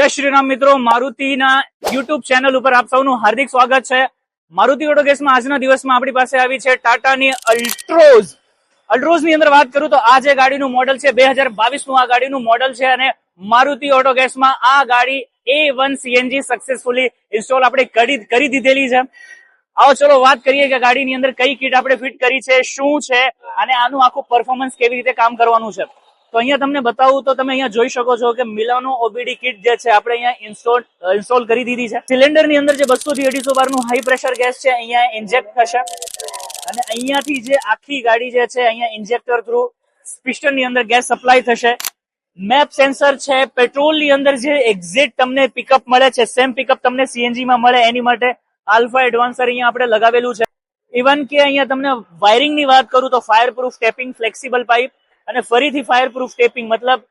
જય શ્રી રામ મિત્રો, મારુતિના YouTube channel ઉપર આપ સૌનું હાર્દિક સ્વાગત છે. મારુતિ ઓટો ગેસમાં આજના દિવસમાં આપણી પાસે આવી છે ટાટાની અલ્ટ્રોઝ ની અંદર વાત કરું તો આ જે ગાડીનું મોડલ છે 2022 નું આ ગાડીનું મોડલ છે અને મારુતિ ઓટો ગેસમાં આ ગાડી A1 CNG સક્સેસફુલી ઇન્સ્ટોલ આપણે કરી દીધેલી છે. આવો ચલો વાત કરીએ કે ગાડીની અંદર કઈ કિટ આપણે ફિટ કરી છે, શું છે અને આનું આખું પરફોર્મન્સ કેવી રીતે કામ કરવાનું છે. તો અહીંયા તમને બતાવું તો તમે અહીંયા જોઈ શકો છો કે મિલાનો ઓબીડી કિટ જે છે આપણે અહીંયા ઇન્સ્ટોલ કરી દીધી છે. સિલિન્ડર ની અંદર જે 200 થી 250 બાર નું હાઈ પ્રેશર ગેસ છે અહીંયા ઇન્જેક્ટ થશે અને અહીંયાથી જે આખી ગાડી જે છે અહીંયા ઇન્જેક્ટર થ્રુ પિસ્ટન ની અંદર ગેસ સપ્લાય થશે. મેપ સેન્સર છે, પેટ્રોલ ની અંદર જે એક્ઝેક્ટ તમને પિકઅપ મળે છે સેમ પિકઅપ તમને સીએનજી માં મળે એની માટે આલ્ફા એડવાન્સર અહીંયા આપણે લગાવેલું છે. ઇવન કે અહીંયા તમને વાયરિંગ ની વાત કરું તો fire proof taping, flexible pipe અને ફરીથી ફાયર પ્રૂફ ટેપિંગ, મતલબ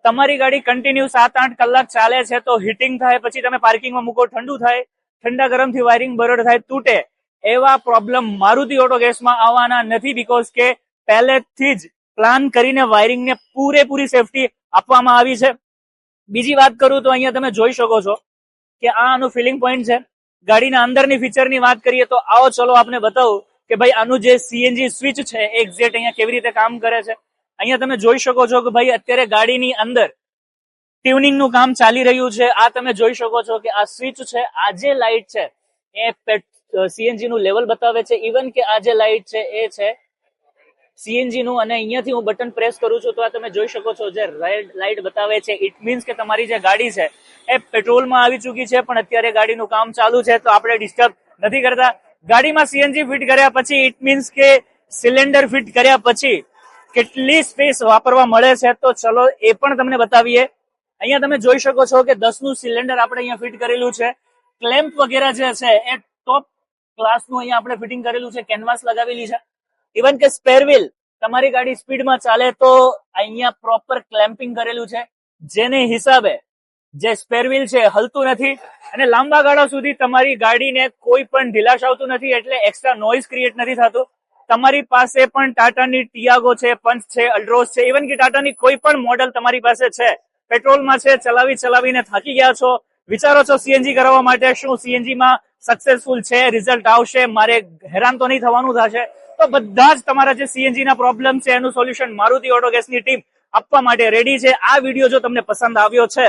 તમારી ગાડી કન્ટિન્યુ 7-8 કલાક ચાલે છે તો હીટિંગ થાય, પછી તમે પાર્કિંગમાં મૂકો ઠંડુ થાય, ઠંડા ગરમથી વાયરિંગ બરોડ થાય, તૂટે, એવા પ્રોબ્લેમ મારુતિ ઓટો ગેસમાં આવવાના નથી. બીકોઝ કે પહેલેથી જ પ્લાન કરીને વાયરિંગને પૂરેપૂરી સેફટી આપવામાં આવી છે. બીજી વાત કરું તો અહીંયા તમે જોઈ શકો છો કે આ આનું ફિલિંગ પોઈન્ટ છે. ગાડીના અંદરની ફીચરની વાત કરીએ તો આવો ચલો આપને બતાવું કે ભાઈ આનું જે સીએનજી સ્વિચ છે એક્ઝેક્ટ અહીંયા કેવી રીતે કામ કરે છે. અહીંયા તમે જોઈ શકો છો કે ભાઈ અત્યારે ગાડીની અંદર ટ્યુનિંગ નું કામ ચાલી રહ્યું છે. આ તમે જોઈ શકો છો કે આ સ્વિચ છે, આ જે લાઇટ છે એ સીએનજી નું લેવલ બતાવે છે. ઇવન કે આ જે લાઇટ છે એ છે સીએનજી નું અને અહીંયાથી હું બટન પ્રેસ કરું છું તો આ તમે જોઈ શકો છો જે રેડ લાઇટ બતાવે છે. ઇટ મીન્સ કે તમારી જે ગાડી છે એ પેટ્રોલમાં આવી ચૂકી છે પણ અત્યારે ગાડીનું કામ ચાલુ છે તો આપણે ડિસ્ટર્બ નથી કરતા. ગાડીમાં સીએનજી ફિટ કર્યા પછી ઇટ મીન્સ કે સિલિન્ડર ફિટ કર્યા પછી કેટલી સ્પેસ વાપરવા મળે છે તો ચલો એ પણ તમને બતાવીએ. અહીંયા તમે જોઈ શકો છો કે 10 નું સિલિન્ડર આપણે અહીંયા ફિટ કરેલું છે. ક્લેમ્પ વગેરે જે છે એ ટોપ ક્લાસનું અહીંયા આપણે ફિટિંગ કરેલું છે, કેનવાસ લગાવેલી છે. ઇવન કે સ્પેર વ્હીલ તમારી ગાડી સ્પીડમાં ચાલે તો અહીંયા પ્રોપર ક્લેમ્પિંગ કરેલું છે, જેને હિસાબે જે સ્પેર વ્હીલ છે હલતું નથી અને લાંબા ગાળા સુધી તમારી ગાડીને કોઈ પણ ઢીલાશ આવતું નથી, એટલે એક્સ્ટ્રા નોઇઝ ક્રિએટ નથી થતું. તમારી પાસે પણ ટાટાની ટિયાગો છે, પંચ છે, અલ્ટ્રોઝ છે, ઇવન કે ટાટાની કોઈ પણ મોડલ તમારી પાસે છે, પેટ્રોલમાં છે, ચલાવીને થાકી ગયા છો, વિચારો છો સીએનજી કરાવવા માટે, શું સીએનજી માં સક્સેસફુલ છે, રિઝલ્ટ આવશે, મારે હેરાન તો નહીં થવાનું થશે, તો બધા જ તમારા જે સીએનજી ના પ્રોબ્લેમ છે એનું સોલ્યુશન મારુતિ ઓટો ગેસની ટીમ આપવા માટે રેડી છે. આ વિડીયો જો તમને પસંદ આવ્યો છે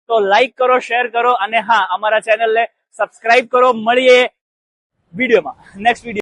તો લાઈક કરો, શેર કરો અને હા અમારા ચેનલને સબસ્ક્રાઇબ કરો. મળીએ વિડીયોમાં, નેક્સ્ટ વિડીયો.